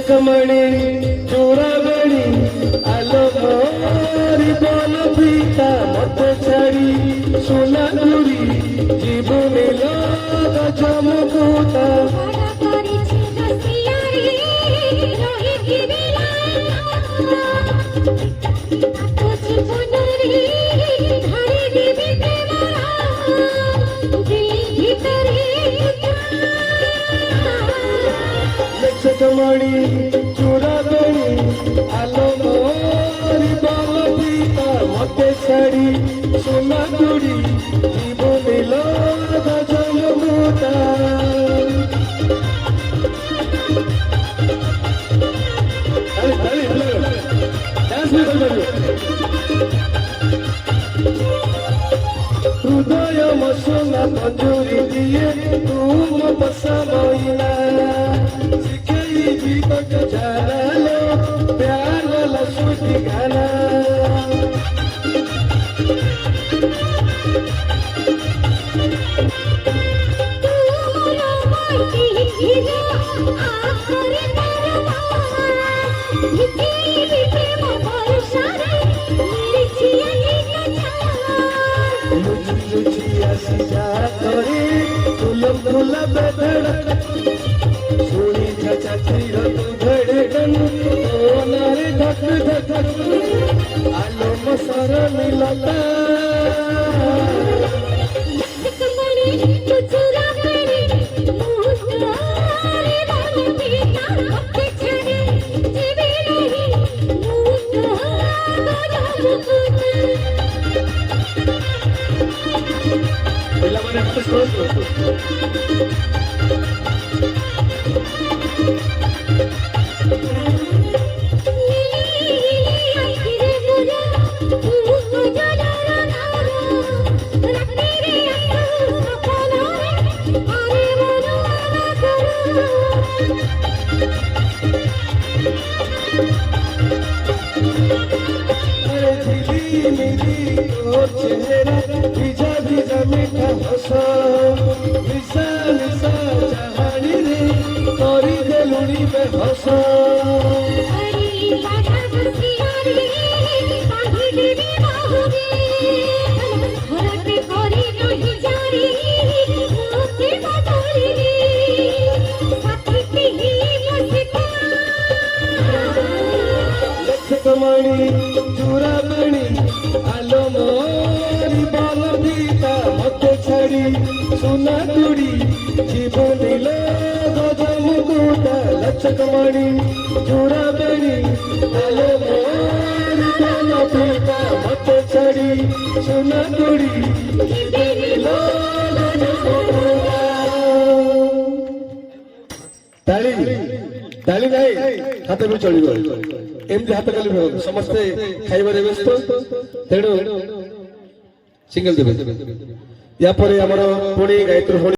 लचकमणि चूड़ामणि आलो मोरी बन पीता मत छाड़ी सोना चूड़ी जीवन चमकुता लचकमणि चूड़ामणि आलो मोरी बन पीता मत छाड़ी सोना चूड़ी जीवन चमकुता हृदय मसला मंजूरी दिए तुम बसमैला सिखई जीवक जाना प्यार वाला सुधी गाना सोनी छातीर तू धड़कन ओनारे धक धक आलो मसर मिलता चेहरा भिजा भिजा मीठा हस निशा निशा चाहानी रे करी देलुनी में हस लचकमणि चूड़ामणि आलो मोरी बन पीता मत छाड़ी सोना चूड़ी जीवन चमकुता लचकमणि चूड़ामणि आलो मोरी बन पीता मत छाड़ी सोना चूड़ी ताली ताली नहीं हाथ भी चल एमती हाथ कल समस्ते खाइबार व्यस्त तेणु सिंगल देवे या पुणी गायत्री